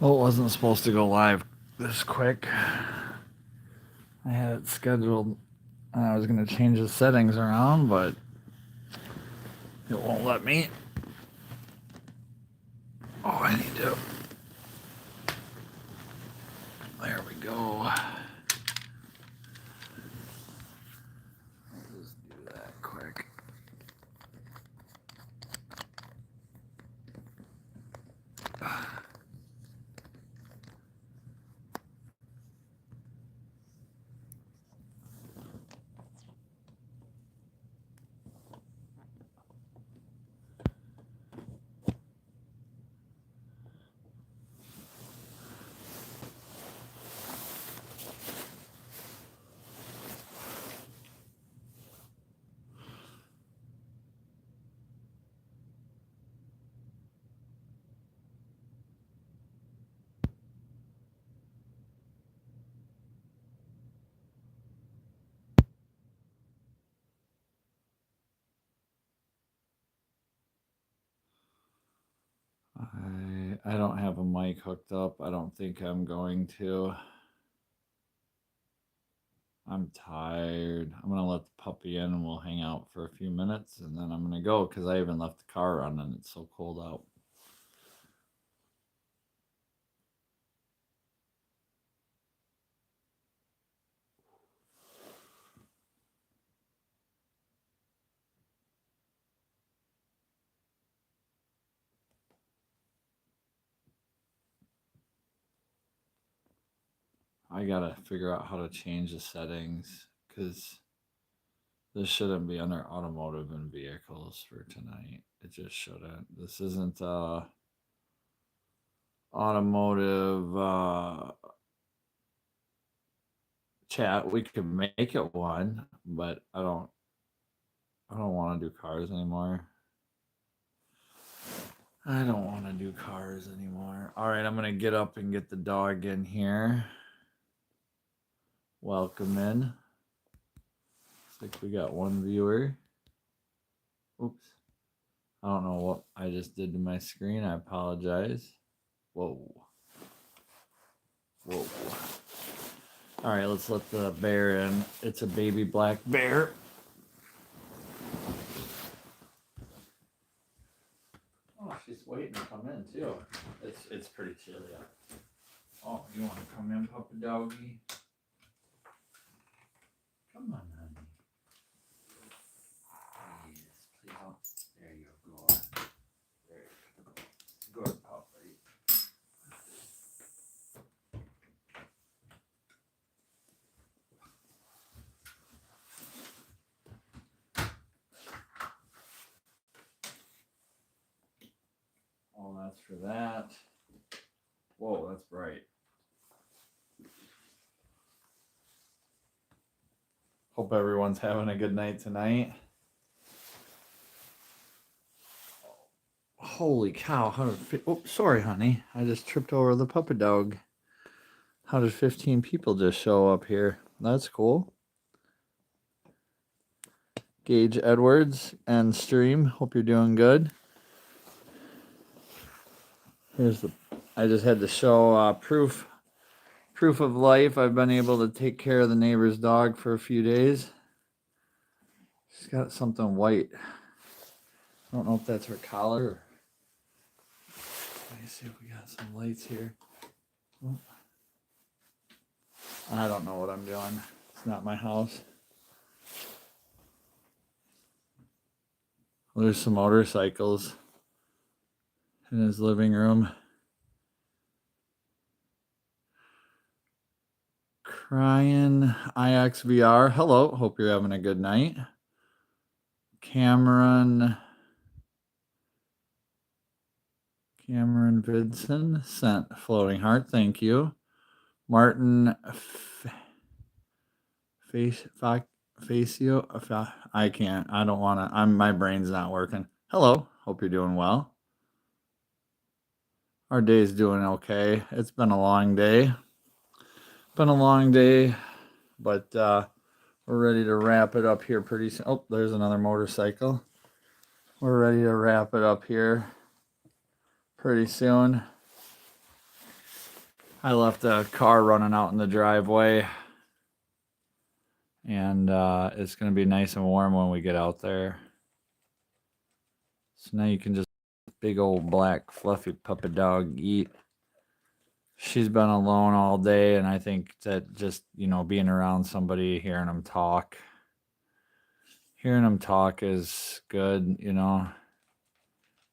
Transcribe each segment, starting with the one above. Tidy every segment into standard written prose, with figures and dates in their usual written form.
Well, it wasn't supposed to go live this quick. I had it scheduled and I was going to change the settings around, but it won't let me. Oh, I need to. There we go. I'll just do that quick. I don't have a mic hooked up. I don't think I'm going to. I'm tired. I'm going to let the puppy in and we'll hang out for a few minutes and then I'm going to go because I even left the car running. It's so cold out. I got to figure out how to change the settings because this shouldn't be under automotive and vehicles for tonight. It just shouldn't. This isn't automotive chat. We could make it one, but I don't want to do cars anymore. I don't want to do cars anymore. All right, I'm going to get up and get the dog in here. Welcome in. Looks like we got one viewer. Oops. I don't know what I just did to my screen. I apologize. Whoa. Whoa. All right, let's let the bear in. It's a baby black bear. Oh, she's waiting to come in too. It's pretty chilly out. Oh, you want to come in, puppy doggy? Come on, honey. Please, please don't. There you go. There you go. Good puppy. Oh, that's for that. Whoa, that's bright. Hope everyone's having a good night tonight. Holy cow, oh, sorry, honey. I just tripped over the puppy dog. How did 15 people just show up here? That's cool. Gage Edwards and stream. Hope you're doing good. I just had to show proof of life. I've been able to take care of the neighbor's dog for a few days. She's got something white. I don't know if that's her collar. Let me see if we got some lights here. I don't know what I'm doing. It's not my house. There's some motorcycles in his living room. Crying IXVR. Hello. Hope you're having a good night. Cameron Vidson sent floating heart. Thank you. Martin Facio. I can't. I don't want to. My brain's not working. Hello. Hope you're doing well. Our day's doing okay. It's been a long day. But we're ready to wrap it up here pretty soon. Oh, there's another motorcycle. We're ready to wrap it up here pretty soon. I left the car running out in the driveway, and it's going to be nice and warm when we get out there. So now you can just big old black fluffy puppy dog eat. She's been alone all day, and I think that just, being around somebody, hearing them talk is good, A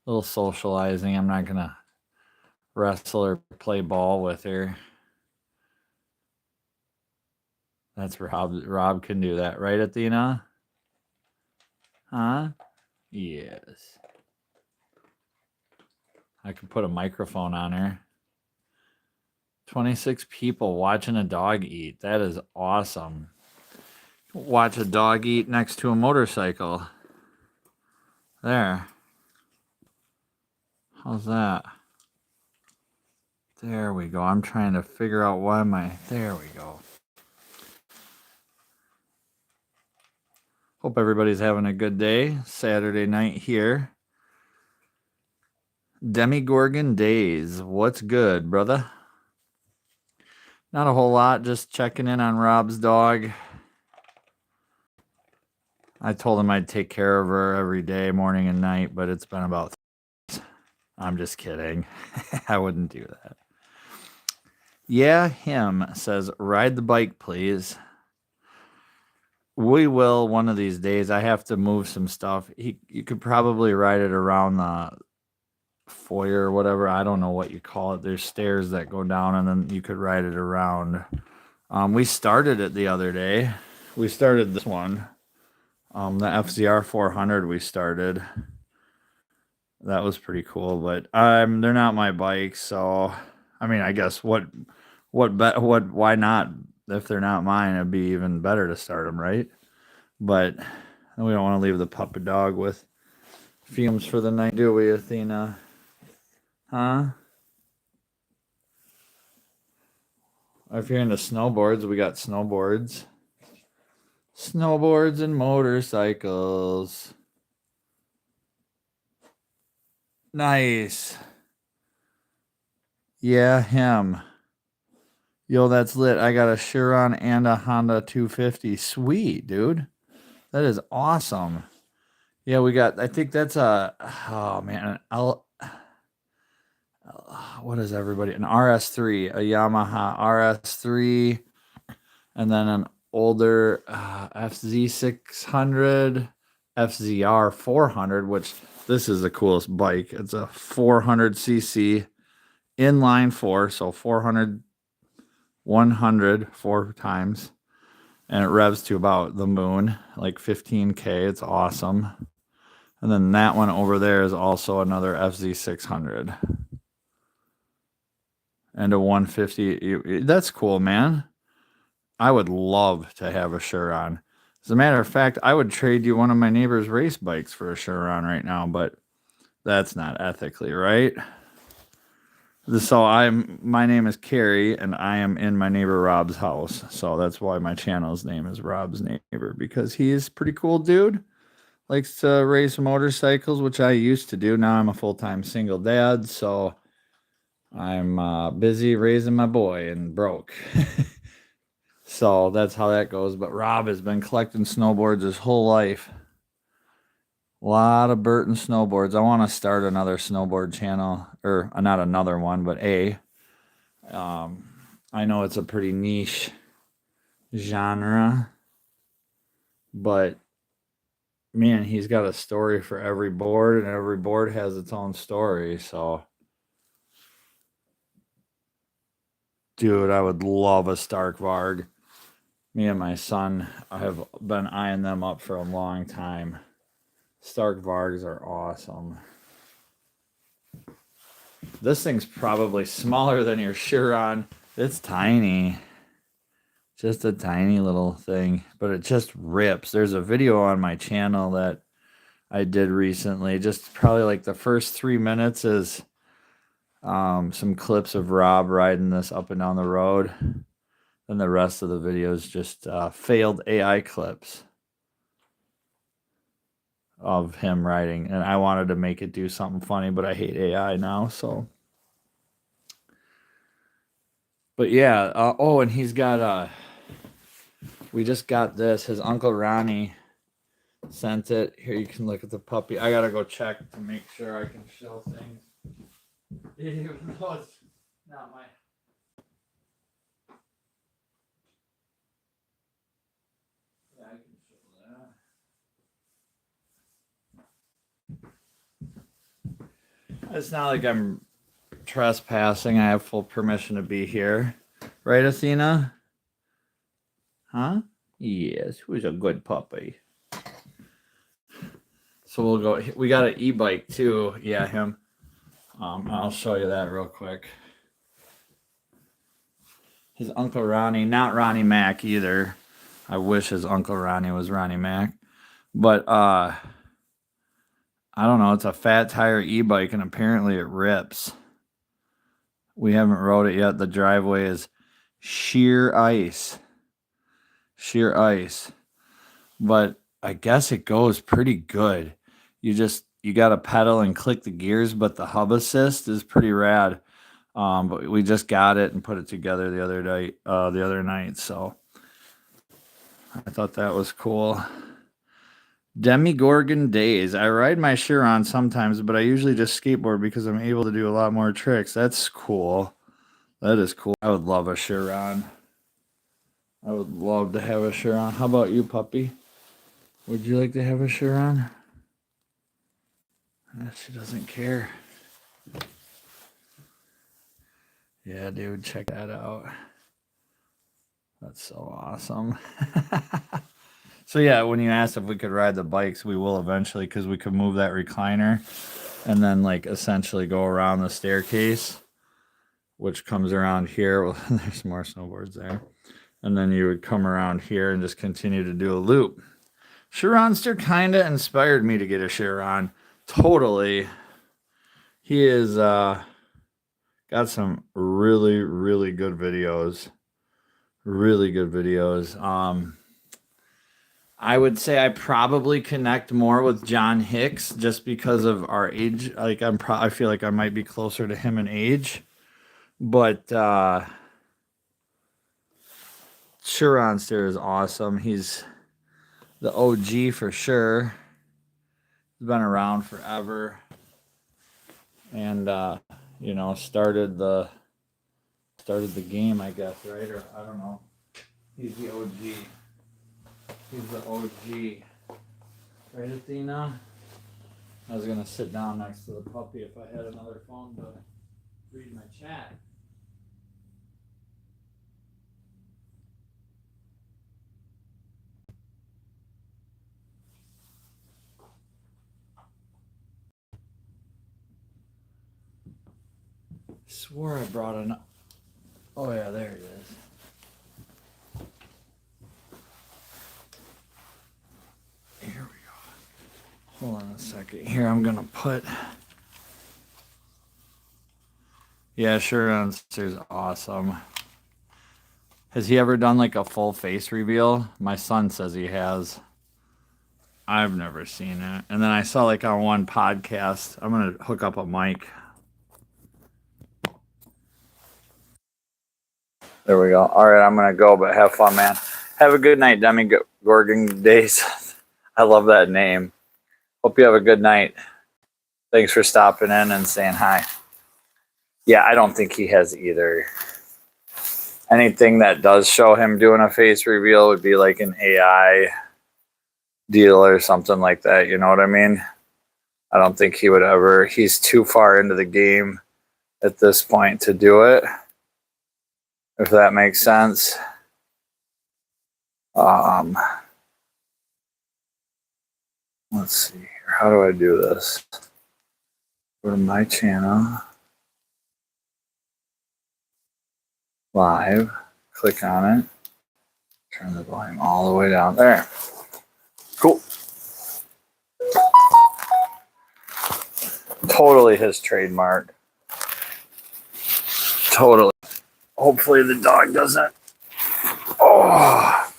little socializing. I'm not going to wrestle or play ball with her. That's Rob. Rob can do that, right, Athena? Huh? Yes. I could put a microphone on her. 26 people watching a dog eat. That is awesome. Watch a dog eat next to a motorcycle. There. How's that? There we go. I'm trying to figure out why there we go. Hope everybody's having a good day. Saturday night here. Demigorgon Days. What's good, brother? Not a whole lot. Just checking in on Rob's dog. I told him I'd take care of her every day, morning and night, but it's been about... I'm just kidding. I wouldn't do that. Yeah, him says, ride the bike, please. We will one of these days. I have to move some stuff. You could probably ride it around the foyer or whatever. I don't know what you call it. There's stairs that go down, and then you could ride it around. We started it the other day. We started this one. The FZR 400 we started. That was pretty cool, but they're not my bikes, so I mean, I guess why not? If they're not mine, it'd be even better to start them, right? But we don't want to leave the puppy dog with fumes for the night, do we, Athena? Huh? If you're into snowboards, we got snowboards. Snowboards and motorcycles. Nice. Yeah, him. Yo, that's lit. I got a Chiron and a Honda 250. Sweet, dude. That is awesome. Yeah, we got, I think that's oh man, what is everybody? An RS3, a Yamaha RS3, and then an older FZ600, FZR 400, which this is the coolest bike. It's a 400cc inline four, so 400, 100 four times, and it revs to about the moon, like 15K. It's awesome. And then that one over there is also another FZ600 and a 150. That's cool, man. I would love to have a Chiron. As a matter of fact, I would trade you one of my neighbor's race bikes for a Chiron right now, but that's not ethically right. So my name is Carrie, and I am in my neighbor Rob's house. So that's why my channel's name is Rob's Neighbor, because he's a pretty cool dude. Likes to race motorcycles, which I used to do. Now I'm a full-time single dad, so I'm busy raising my boy and broke. So that's how that goes. But Rob has been collecting snowboards his whole life. A lot of Burton snowboards. I want to start another snowboard channel, or not another one, but I know it's a pretty niche genre, but man, he's got a story for every board, and every board has its own story. So, dude, I would love a Stark Varg. Me and my son have been eyeing them up for a long time. Stark Vargs are awesome. This thing's probably smaller than your Chiron. It's tiny. Just a tiny little thing, but it just rips. There's a video on my channel that I did recently. Just probably like the first 3 minutes is some clips of Rob riding this up and down the road. Then the rest of the video is just failed AI clips of him riding. And I wanted to make it do something funny, but I hate AI now, so. But yeah, oh, and he's got we just got this. His Uncle Ronnie sent it. Here, you can look at the puppy. I gotta go check to make sure I can show things. Even though it's not my. Yeah, I can show that. It's not like I'm trespassing. I have full permission to be here. Right, Athena? Huh? Yes, who's a good puppy? So we'll go. We got an e-bike too. Yeah, him. I'll show you that real quick. His Uncle Ronnie, not Ronnie Mac either. I wish his Uncle Ronnie was Ronnie Mac. But I don't know, it's a fat tire e-bike and apparently it rips. We haven't rode it yet. The driveway is sheer ice. Sheer ice. But I guess it goes pretty good. You got to pedal and click the gears, but the hub assist is pretty rad. But we just got it and put it together the other night. So I thought that was cool. Demigorgon Days. I ride my Chiron sometimes, but I usually just skateboard because I'm able to do a lot more tricks. That's cool. That is cool. I would love a Chiron. I would love to have a Chiron. How about you, puppy? Would you like to have a Chiron? She doesn't care. Yeah, dude, check that out. That's so awesome. So yeah, when you asked if we could ride the bikes, we will eventually because we could move that recliner and then like essentially go around the staircase, which comes around here. Well, there's more snowboards there. And then you would come around here and just continue to do a loop. Chironster kind of inspired me to get a Chiron. Totally. He is got some really, really good videos. Really good videos. I would say I probably connect more with John Hicks just because of our age. Like I feel like I might be closer to him in age. But Chironster is awesome. He's the OG for sure. He's been around forever. And started the game, I guess, right? Or I don't know. He's the OG. He's the OG. Right, Athena? I was gonna sit down next to the puppy if I had another phone to read my chat. Swore I brought an. Oh yeah, there it is. Here we go. Hold on a second. Here, I'm gonna put. Yeah, Chironster's awesome. Has he ever done like a full face reveal? My son says he has. I've never seen it. And then I saw like on one podcast. I'm gonna hook up a mic. There we go. All right, I'm going to go, but have fun, man. Have a good night, Demigorgon Days. I love that name. Hope you have a good night. Thanks for stopping in and saying hi. Yeah, I don't think he has either. Anything that does show him doing a face reveal would be like an AI deal or something like that. You know what I mean? I don't think he would ever. He's too far into the game at this point to do it. If that makes sense. Let's see here. How do I do this? Go to my channel. Live. Click on it. Turn the volume all the way down there. Cool. Totally his trademark. Totally. Hopefully the dog doesn't. Oh.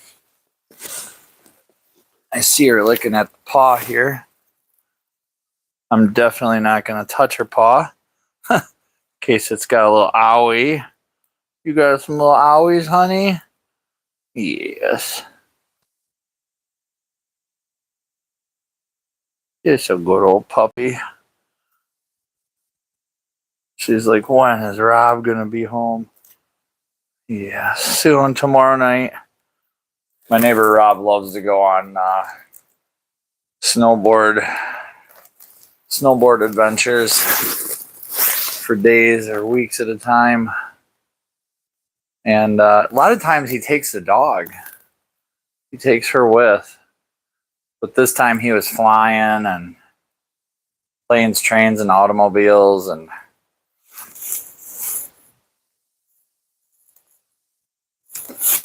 I see her licking at the paw here. I'm definitely not going to touch her paw. In case it's got a little owie. You got some little owies, honey? Yes. It's a good old puppy. She's like, when is Rob gonna be home? Yeah, soon, tomorrow night. My neighbor Rob loves to go on snowboard adventures for days or weeks at a time. And a lot of times he takes the dog. He takes her with. But this time he was flying and planes, trains, and automobiles. And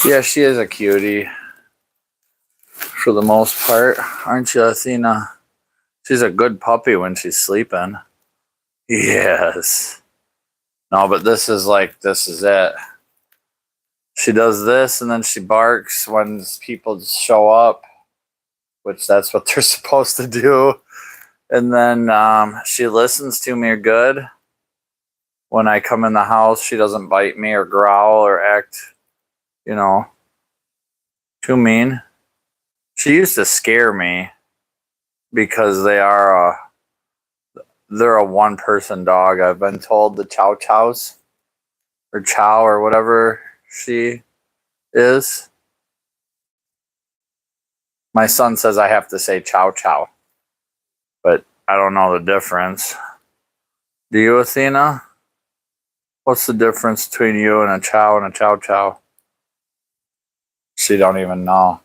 yeah, she is a cutie for the most part. Aren't you, Athena? She's a good puppy when she's sleeping. Yes. No, but this is it. She does this and then she barks when people show up, which that's what they're supposed to do. And then she listens to me good. When I come in the house, she doesn't bite me or growl or act, too mean. She used to scare me because they're a one person dog. I've been told the Chow Chows or Chow or whatever she is. My son says I have to say Chow Chow, but I don't know the difference. Do you, Athena? What's the difference between you and a Chow and a Chow Chow? She don't even know.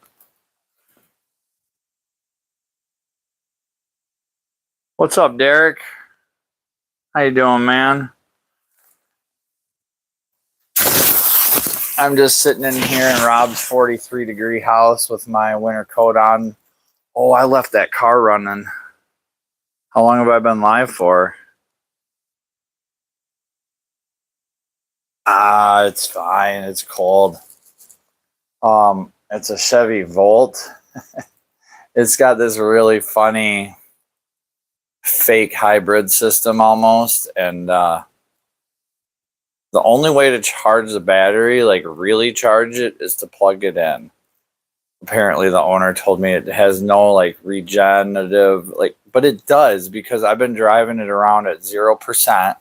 What's up, Derek? How you doing, man? I'm just sitting in here in Rob's 43-degree house with my winter coat on. Oh, I left that car running. How long have I been live for? It's fine. It's cold. It's a Chevy Volt. It's got this really funny fake hybrid system almost, and the only way to charge the battery, like really charge it, is to plug it in. Apparently the owner told me it has no like regenerative, but it does, because I've been driving it around at 0%.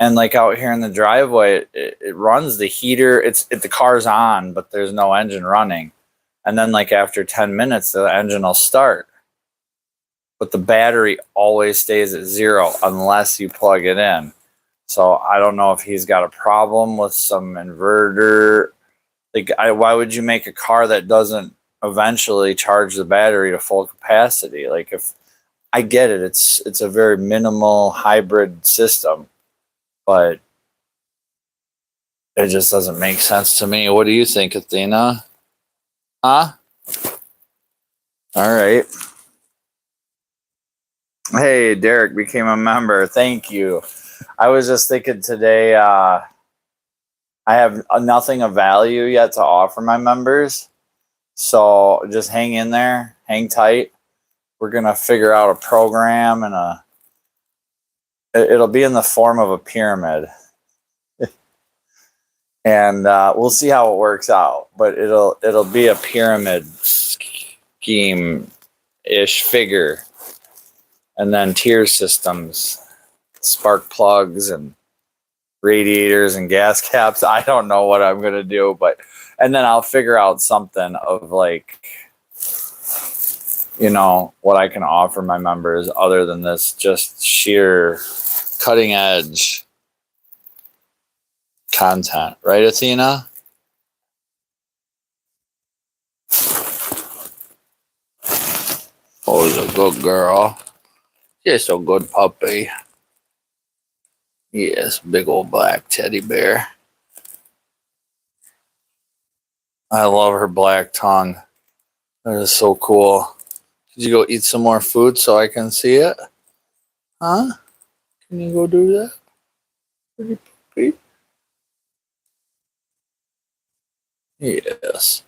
And like out here in the driveway, it runs the heater. The car's on, but there's no engine running. And then like after 10 minutes, the engine will start. But the battery always stays at 0 unless you plug it in. So I don't know if he's got a problem with some inverter. Why would you make a car that doesn't eventually charge the battery to full capacity? Like, if I get it, it's a very minimal hybrid system, but it just doesn't make sense to me. What do you think, Athena? Huh? All right. Hey, Derek became a member. Thank you. I was just thinking today, I have nothing of value yet to offer my members. So just hang in there, hang tight. We're going to figure out a program, and it'll be in the form of a pyramid. And we'll see how it works out, but it'll be a pyramid scheme ish figure, and then tier systems, spark plugs and radiators and gas caps. I don't know what I'm gonna do, and then I'll figure out something of what I can offer my members other than this just sheer cutting edge content, right, Athena? Oh, he's a good girl. Just a good puppy. Yes, big old black teddy bear. I love her black tongue. That is so cool. Did you go eat some more food so I can see it? Huh? Can you go do that? Pretty puppy. Yes.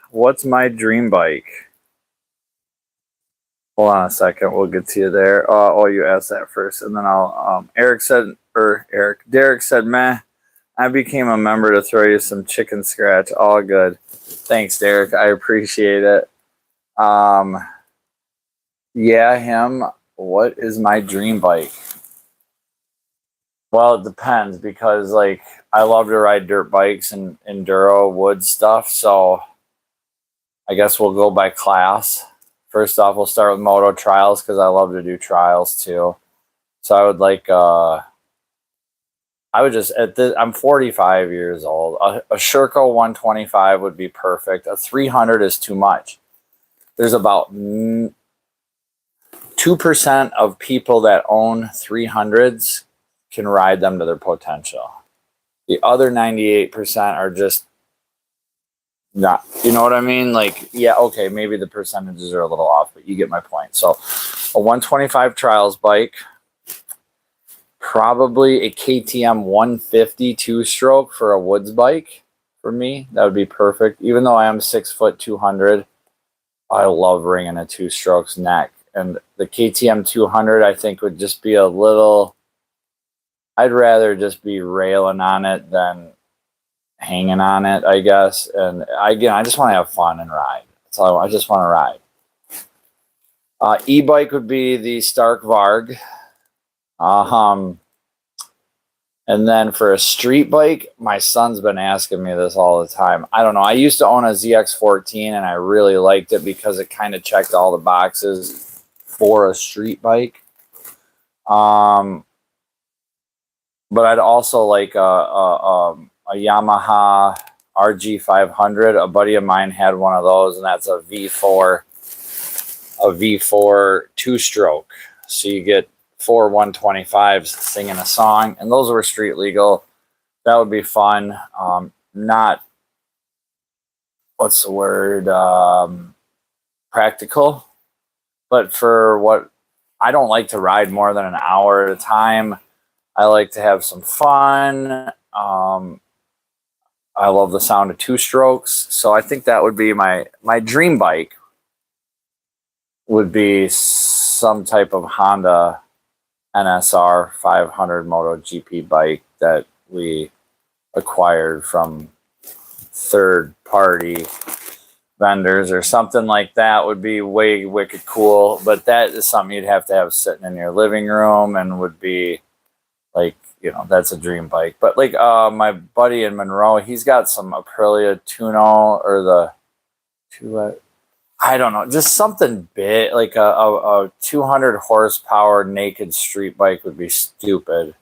What's my dream bike? Hold on a second. We'll get to you there. You asked that first, and then I'll. Derek said, meh. I became a member to throw you some chicken scratch. All good. Thanks, Derek. I appreciate it. Yeah, him. What is my dream bike? Well, it depends because, like, I love to ride dirt bikes and enduro wood stuff. So I guess we'll go by class. First off, we'll start with moto trials because I love to do trials too. So I would like, I would just, I'm 45 years old. A Sherco 125 would be perfect. A 300 is too much. There's about 2% of people that own 300s can ride them to their potential. The other 98% are just not, you know what I mean? Like, yeah, okay, maybe the percentages are a little off, but you get my point. So a 125 trials bike, probably a KTM 150 two-stroke for a woods bike for me. That would be perfect. Even though I am 6 foot 200, I love ringing a two-strokes neck. And the KTM 200, I think, would just be a little, I'd rather just be railing on it than hanging on it, I guess. And again, I just want to have fun and ride. That's all I just want to ride. E-bike would be the Stark Varg. And then for a street bike, my son's been asking me this all the time. I don't know. I used to own a ZX14 and I really liked it because it kind of checked all the boxes for a street bike. But I'd also like a Yamaha RG500. A buddy of mine had one of those, and that's a V4 two-stroke. So you get 4 125s singing a song, and those were street legal. That would be fun. Not, what's the word, practical, but for what, I don't like to ride more than an hour at a time. I like to have some fun. I love the sound of two strokes. So I think that would be my dream bike would be some type of Honda NSR 500 MotoGP bike that we acquired from third party vendors or something like that. Would be way wicked cool. But that is something you'd have to have sitting in your living room and would be like, you know, that's a dream bike. But like my buddy in Monroe, he's got some Aprilia Tuno or the I don't know, just something big, like a 200 horsepower naked street bike would be stupid.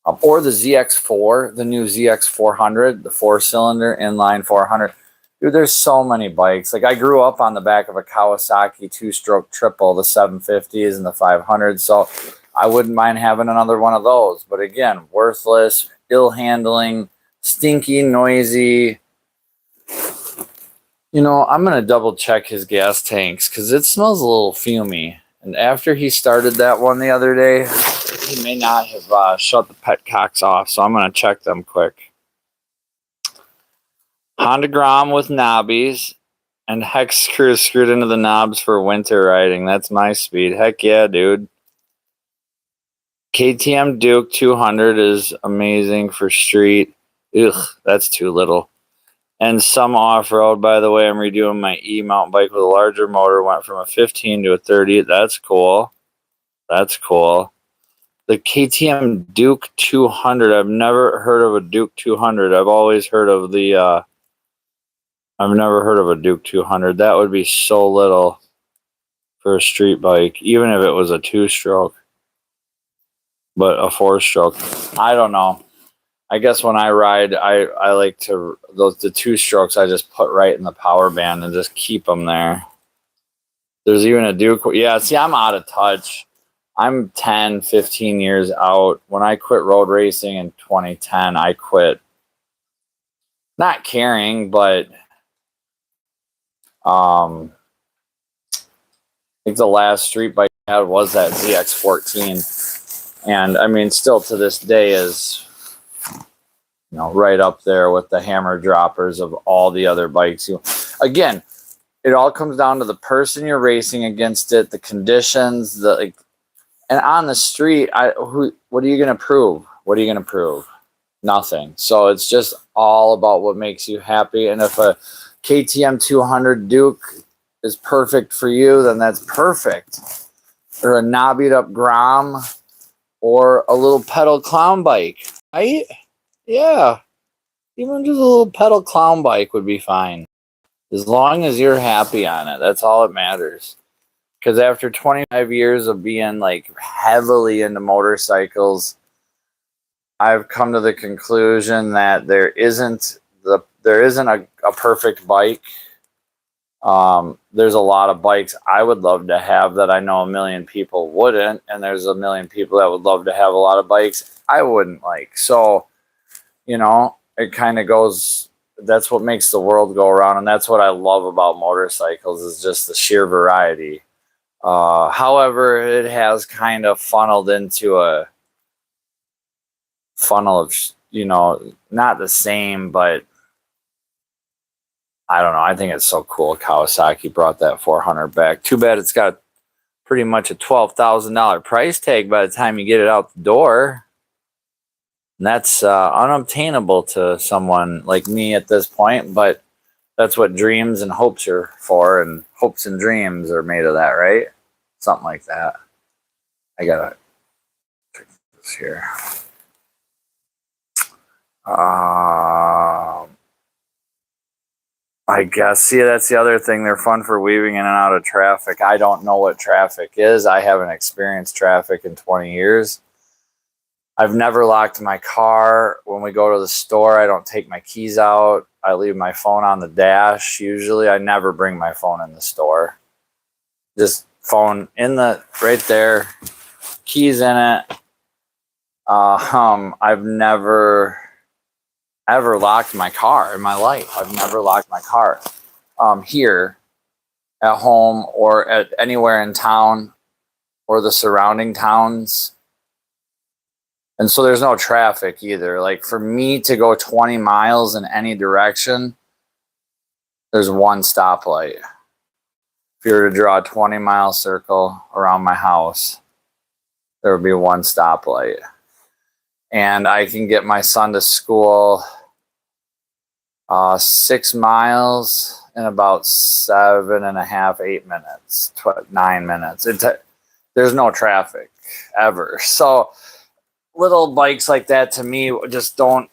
Or the ZX4, the new ZX400, the 4-cylinder inline 400. Dude, there's so many bikes. Like I grew up on the back of a Kawasaki two-stroke triple, the 750s and the 500s. So I wouldn't mind having another one of those. But again, worthless, ill handling, stinky, noisy. You know, I'm going to double check his gas tanks because it smells a little fumy. And after he started that one the other day, he may not have shut the petcocks off. So I'm going to check them quick. Honda Grom with knobbies and hex screws screwed into the knobs for winter riding. That's my speed. Heck yeah, dude. KTM Duke 200 is amazing for street. Ugh, that's too little. And some off-road, by the way. I'm redoing my e-mountain bike with a larger motor. Went from a 15 to a 30. That's cool. That's cool. The KTM Duke 200. I've never heard of a Duke 200. I've always heard of the... I've never heard of a Duke 200. That would be so little for a street bike, even if it was a two-stroke. But a four-stroke, I don't know. I guess when I ride, I like to, the two strokes I just put right in the power band and just keep them there. There's even a Duke. Yeah, see, I'm out of touch. I'm 10, 15 years out. When I quit road racing in 2010, I quit not caring, but I think the last street bike I had was that ZX14. And I mean, still to this day is, you know, right up there with the hammer droppers of all the other bikes. Again, it all comes down to the person you're racing against, it, the conditions, and on the street, what are you going to prove? What are you going to prove? Nothing. So it's just all about what makes you happy. And if a KTM 200 Duke is perfect for you, then that's perfect. Or a knobbied up Grom, or a little pedal clown bike, right? Yeah. Even just a little pedal clown bike would be fine. As long as you're happy on it, that's all that matters. Because after 25 years of being like heavily into motorcycles, I've come to the conclusion that there isn't a perfect bike. There's a lot of bikes I would love to have that I know a million people wouldn't, and there's a million people that would love to have a lot of bikes I wouldn't like. So, it kind of goes. That's what makes the world go around, and that's what I love about motorcycles, is just the sheer variety. However, it has kind of funneled into a funnel of, not the same, but I don't know. I think it's so cool Kawasaki brought that 400 back. Too bad it's got pretty much a $12,000 price tag by the time you get it out the door. And that's unobtainable to someone like me at this point, but that's what dreams and hopes are for, and hopes and dreams are made of that, right? Something like that. I gotta fix this here. I guess, see, that's the other thing. They're fun for weaving in and out of traffic. I don't know what traffic is. I haven't experienced traffic in 20 years. I've never locked my car. When we go to the store, I don't take my keys out. I leave my phone on the dash. Usually I never bring my phone in the store. Just phone right there, keys in it. I've never ever locked my car in my life. I've never locked my car here at home or at anywhere in town or the surrounding towns. And so there's no traffic either. Like, for me to go 20 miles in any direction, there's one stoplight. If you were to draw a 20-mile circle around my house, there would be one stoplight. And I can get my son to school 6 miles in about 7.5, 8 minutes, 9 minutes. There's no traffic ever. So little bikes like that, to me, just don't.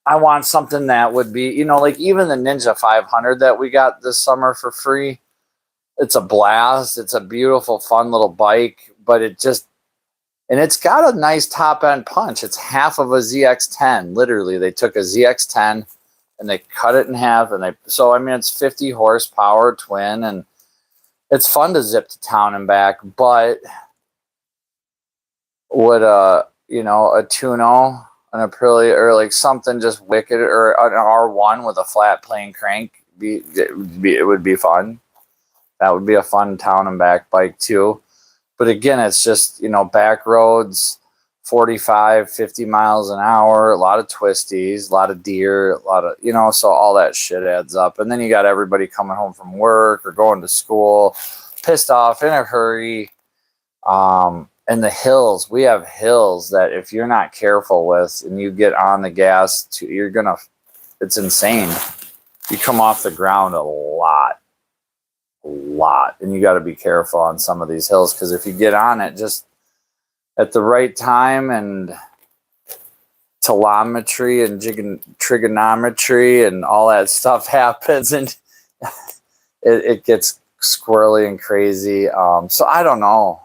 I want something that would be, like even the Ninja 500 that we got this summer for free. It's a blast. It's a beautiful, fun little bike, but and it's got a nice top end punch. It's half of a ZX10. Literally, they took a ZX10 and they cut it in half, and it's 50 horsepower twin, and it's fun to zip to town and back. But would a Tuno, an Aprilia, or like something just wicked, or an R1 with a flat plane crank, it would be fun. That would be a fun town and back bike too. But again, it's just, back roads, 45, 50 miles an hour, a lot of twisties, a lot of deer, a lot of, so all that shit adds up. And then you got everybody coming home from work or going to school, pissed off, in a hurry. And the hills, we have hills that if you're not careful with and you get on the gas, it's insane. You come off the ground a lot. And you got to be careful on some of these hills, because if you get on it just at the right time, and telemetry and trigonometry and all that stuff happens, and it gets squirrely and crazy. So I don't know.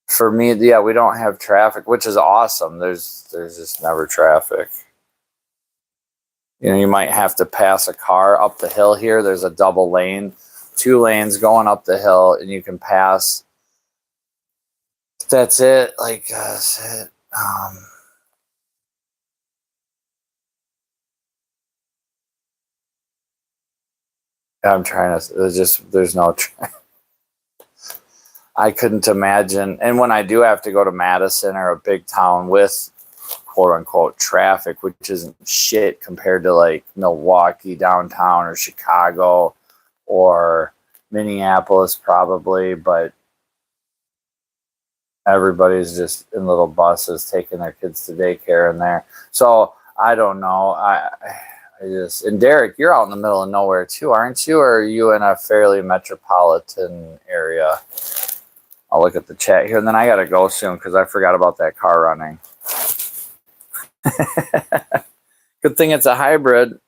For me, yeah, we don't have traffic, which is awesome. There's just never traffic. You might have to pass a car up the hill here. There's a double lane, 2 lanes going up the hill, and you can pass. That's it. That's it. I'm trying to. There's no. I couldn't imagine. And when I do have to go to Madison or a big town with quote unquote traffic, which isn't shit compared to like Milwaukee downtown or Chicago or Minneapolis probably, but everybody's just in little buses taking their kids to daycare in there. So I don't know. I just, and Derek, you're out in the middle of nowhere too, aren't you? Or are you in a fairly metropolitan area? I'll look at the chat here, and then I gotta go soon because I forgot about that car running. Good thing it's a hybrid.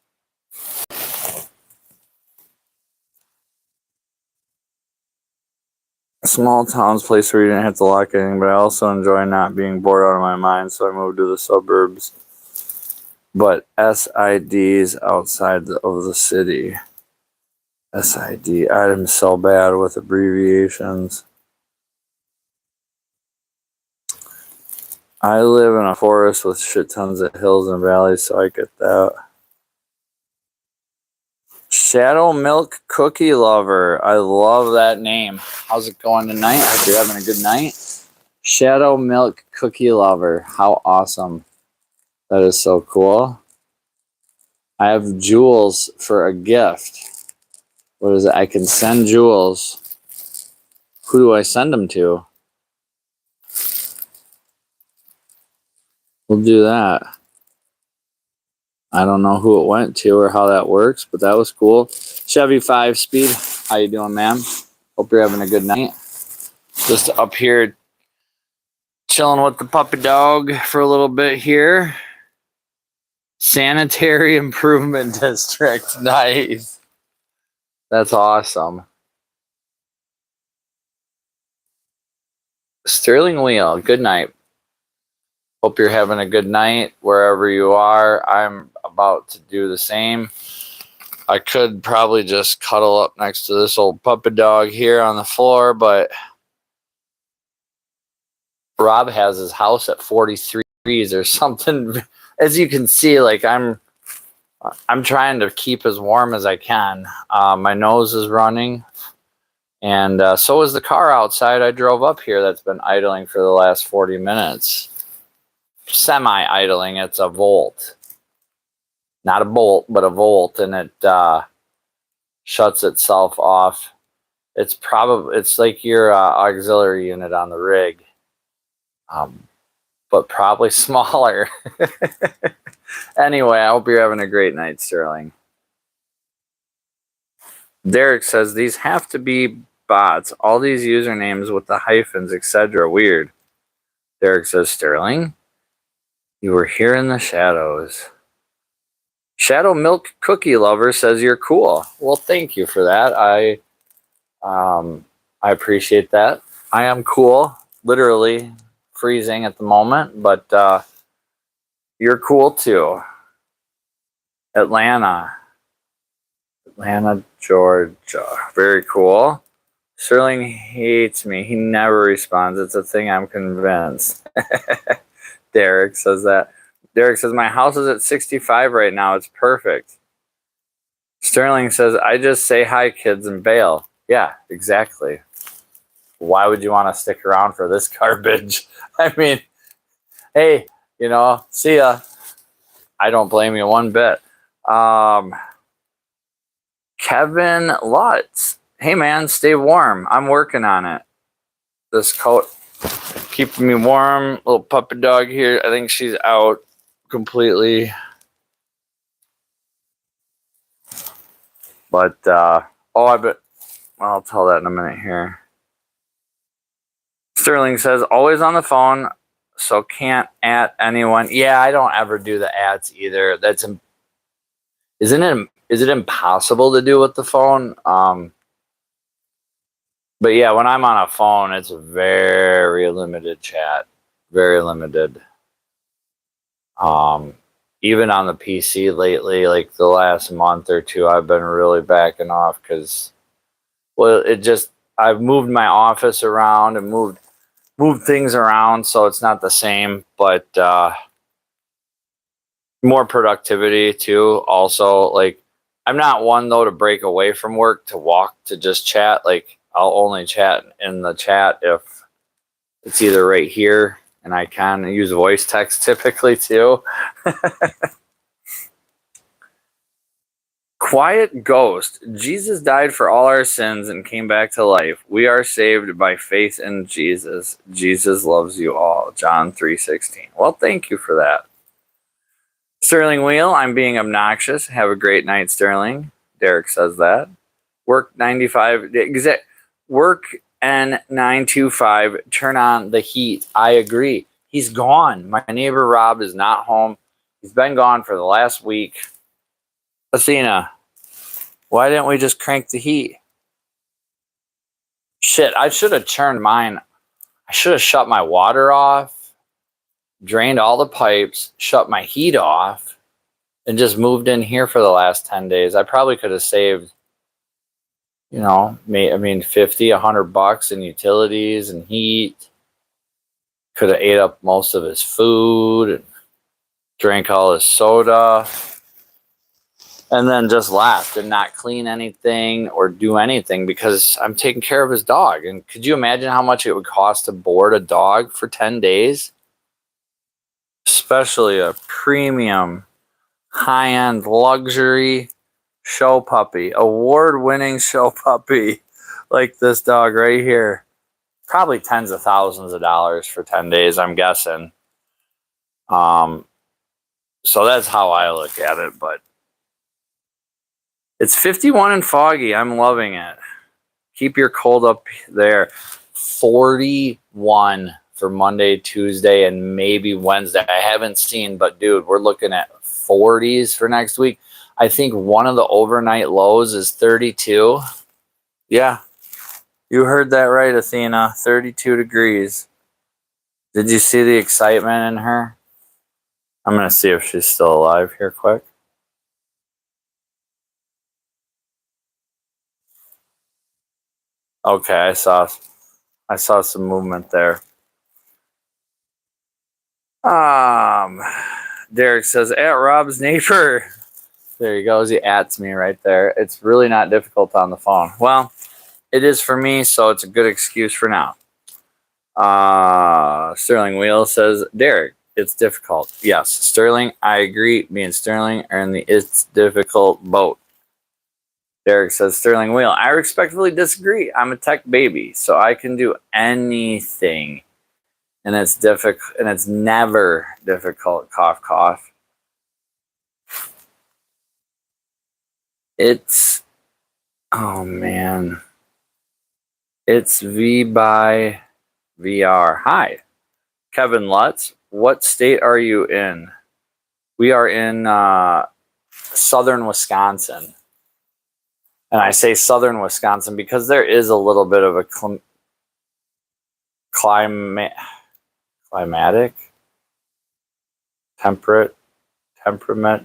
Small towns, place where you didn't have to lock anything, but I also enjoy not being bored out of my mind, so I moved to the suburbs. But SIDs outside of the city. SID. I'm so bad with abbreviations. I live in a forest with shit tons of hills and valleys, so I get that. Shadow Milk Cookie Lover. I love that name. How's it going tonight? Hope you're having a good night. Shadow Milk Cookie Lover. How awesome. That is so cool. I have jewels for a gift. What is it? I can send jewels. Who do I send them to? We'll do that. I don't know who it went to or how that works, but that was cool. Chevy 5-speed. How you doing, ma'am? Hope you're having a good night. Just up here chilling with the puppy dog for a little bit here. Sanitary Improvement District. Nice. That's awesome. Sterling Wheel. Good night. Hope you're having a good night wherever you are. I'm about to do the same. I could probably just cuddle up next to this old puppy dog here on the floor, but Rob has his house at 43 degrees or something. As you can see, like I'm trying to keep as warm as I can. My nose is running, and so is the car outside I drove up here that's been idling for the last 40 minutes. Semi-idling. It's a Volt. Not a Bolt, but a Volt, and it shuts itself off. It's like your auxiliary unit on the rig, but probably smaller. Anyway, I hope you're having a great night, Sterling. Derek says these have to be bots. All these usernames with the hyphens, etc. Weird. Derek says, Sterling, you were here in the shadows. Shadow Milk Cookie Lover says you're cool. Well, thank you for that. I appreciate that. I am cool. Literally freezing at the moment, but you're cool too. Atlanta, Georgia. Very cool. Sterling hates me. He never responds. It's a thing, I'm convinced. Derek says that. Derek says, my house is at 65 right now. It's perfect. Sterling says, I just say hi, kids, and bail. Yeah, exactly. Why would you want to stick around for this garbage? I mean, hey, see ya. I don't blame you one bit. Kevin Lutz. Hey, man, stay warm. I'm working on it. This coat keeping me warm. Little puppy dog here. I think she's out completely. But, I'll tell that in a minute here. Sterling says, always on the phone, so can't at anyone. Yeah, I don't ever do the ads either. Is it impossible to do with the phone? But yeah, when I'm on a phone, it's a very limited chat. Very limited. Even on the PC lately, like the last month or two, I've been really backing off because, I've moved my office around and moved things around, so it's not the same, but more productivity too. Also, like, I'm not one though to break away from work to walk to just chat. Like, I'll only chat in the chat if it's either right here and I can use voice text typically too. Quiet Ghost. Jesus died for all our sins and came back to life. We are saved by faith in Jesus. Jesus loves you all. John 3:16. Well, thank you for that. Sterling Wheel, I'm being obnoxious. Have a great night, Sterling. Derek says that. Work 95. Work N925. Turn on the heat. I agree. He's gone. My neighbor Rob is not home. He's been gone for the last week. Athena, why didn't we just crank the heat? Shit, I should have turned mine. I should have shut my water off, drained all the pipes, shut my heat off, and just moved in here for the last 10 days. I probably could have saved, 50, $100 in utilities and heat. Could have ate up most of his food and drank all his soda. And then just left and not clean anything or do anything because I'm taking care of his dog. And could you imagine how much it would cost to board a dog for 10 days? Especially a premium, high-end luxury show puppy, award-winning show puppy like this dog right here. Probably tens of thousands of dollars for 10 days, I'm guessing. So that's how I look at it, but it's 51 and foggy. I'm loving it. Keep your cold up there. 41 for Monday, Tuesday, and maybe Wednesday. I haven't seen, but dude, we're looking at 40s for next week. I think one of the overnight lows is 32. Yeah, you heard that right, Athena. 32 degrees. Did you see the excitement in her? I'm going to see if she's still alive here quick. Okay, I saw some movement there. Derek says, at Rob's neighbor. There he goes. He ats me right there. It's really not difficult on the phone. Well, it is for me, so it's a good excuse for now. Sterling Wheel says, Derek, it's difficult. Yes, Sterling, I agree. Me and Sterling are in the it's difficult boat. Derek says, Sterling Wheel, I respectfully disagree. I'm a tech baby, so I can do anything. And it's difficult, and it's never difficult. Cough, cough. Oh man. It's V by VR. Hi. Kevin Lutz, what state are you in? We are in southern Wisconsin. And I say southern Wisconsin because there is a little bit of a climatic, temperament,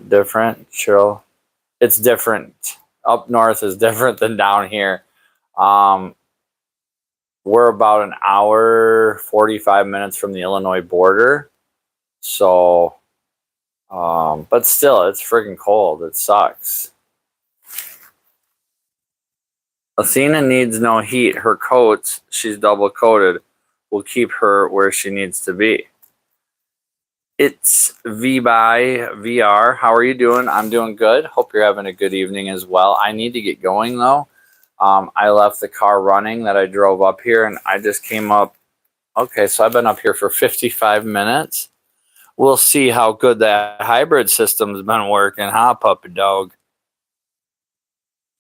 different, chill. It's different. Up north is different than down here. We're about an hour, 45 minutes from the Illinois border. So, but still, it's freaking cold. It sucks. Athena needs no heat. Her coats, she's double coated, will keep her where she needs to be. It's V by VR. How are you doing? I'm doing good. Hope you're having a good evening as well. I need to get going though. I left the car running that I drove up here and I just came up. Okay, so I've been up here for 55 minutes. We'll see how good that hybrid system's been working, huh, puppy dog?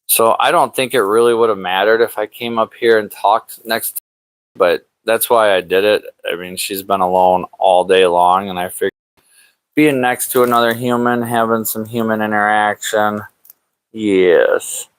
So I don't think it really would have mattered if I came up here and talked next, but that's why I did it. I mean, she's been alone all day long, and I figured being next to another human, having some human interaction, yes.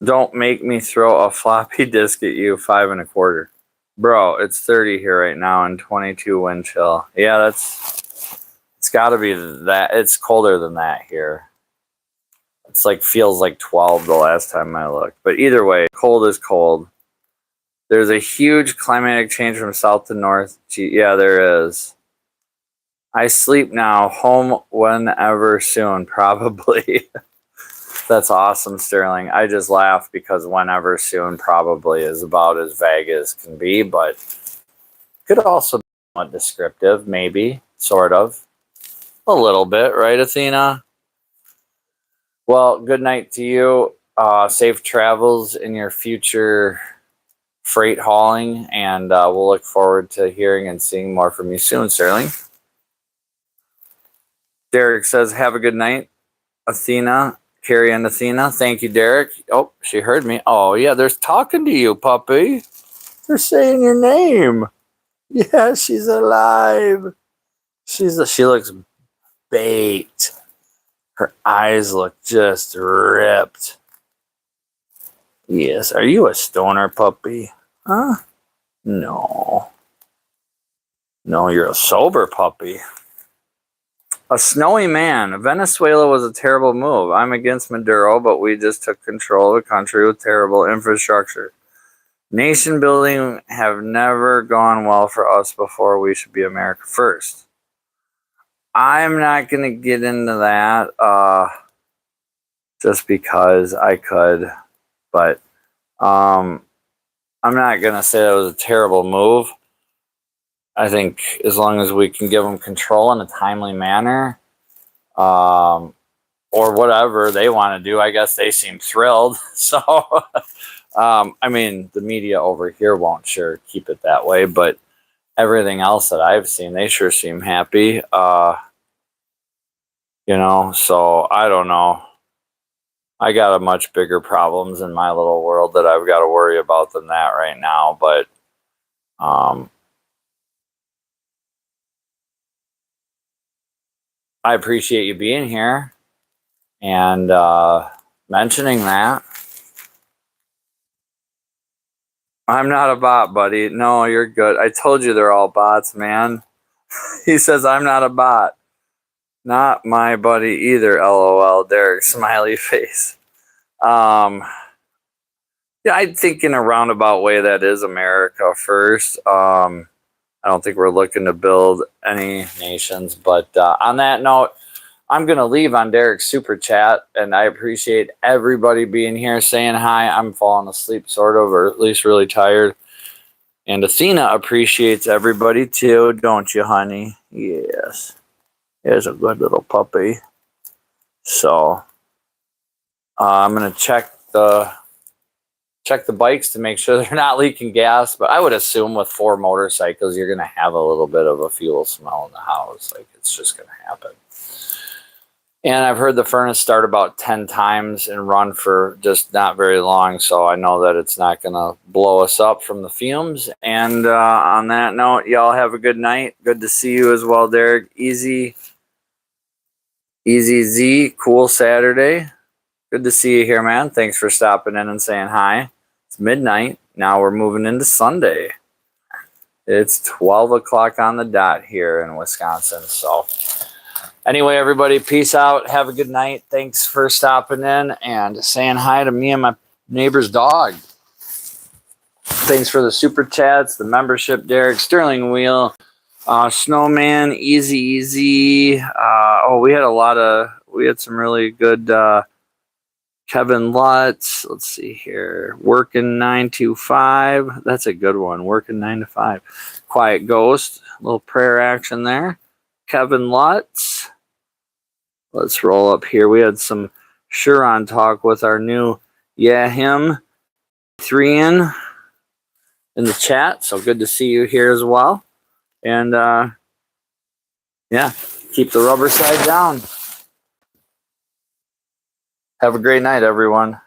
Don't make me throw a floppy disk at you, 5 1/4. Bro, it's 30 here right now and 22 wind chill. Yeah, it's got to be that. It's colder than that here. It's like feels like 12 the last time I looked. But either way, cold is cold. There's a huge climatic change from south to north. Yeah, there is. I sleep now. Home whenever soon, probably. That's awesome, Sterling. I just laugh because whenever soon probably is about as vague as can be, but could also be somewhat descriptive, maybe, sort of. A little bit, right, Athena? Well, good night to you. Safe travels in your future freight hauling, and we'll look forward to hearing and seeing more from you soon, Sterling. Derek says, have a good night, Athena. Carrie and Athena. Thank you, Derek. Oh, she heard me. Oh, yeah, they're talking to you, puppy. They're saying your name. Yeah, she's alive. She looks baked. Her eyes look just ripped. Yes. Are you a stoner puppy? Huh? No. No, you're a sober puppy. A snowy man. Venezuela was a terrible move. I'm against Maduro, but we just took control of a country with terrible infrastructure. Nation building have never gone well for us before. We should be America first. I'm not going to get into that just because I could, but I'm not going to say that was a terrible move. I think as long as we can give them control in a timely manner, or whatever they want to do, I guess they seem thrilled. So, I mean, the media over here won't sure keep it that way, but everything else that I've seen, they sure seem happy. So I don't know. I got a much bigger problems in my little world that I've got to worry about than that right now. But I appreciate you being here and mentioning that. I'm not a bot, buddy. No, you're good. I told you they're all bots, man. He says I'm not a bot. Not my buddy either, LOL, Derek, smiley face. Yeah, I think in a roundabout way that is America first. I don't think we're looking to build any nations. But on that note, I'm going to leave on Derek's super chat, and I appreciate everybody being here, saying hi. I'm falling asleep, sort of, or at least really tired. And Athena appreciates everybody too, don't you, honey? Yes. Here's a good little puppy. So I'm going to check the bikes to make sure they're not leaking gas, but I would assume with 4 motorcycles, you're going to have a little bit of a fuel smell in the house. Like, it's just going to happen. And I've heard the furnace start about 10 times and run for just not very long, so I know that it's not going to blow us up from the fumes. And on that note, y'all have a good night. Good to see you as well, Derek. Easy Z, cool Saturday. Good to see you here, man. Thanks for stopping in and saying hi. It's midnight. Now we're moving into Sunday. It's 12 o'clock on the dot here in Wisconsin. So anyway, everybody, peace out. Have a good night. Thanks for stopping in and saying hi to me and my neighbor's dog. Thanks for the super chats, the membership, Derek, Sterling Wheel, Snowman, Easy. We had some really good Kevin Lutz. Let's see here. Working 9 to 5. That's a good one. Working 9 to 5. Quiet Ghost. A little prayer action there. Kevin Lutz. Let's roll up here. We had some Shuron talk with our new him 3 in the chat. So good to see you here as well. And keep the rubber side down. Have a great night, everyone.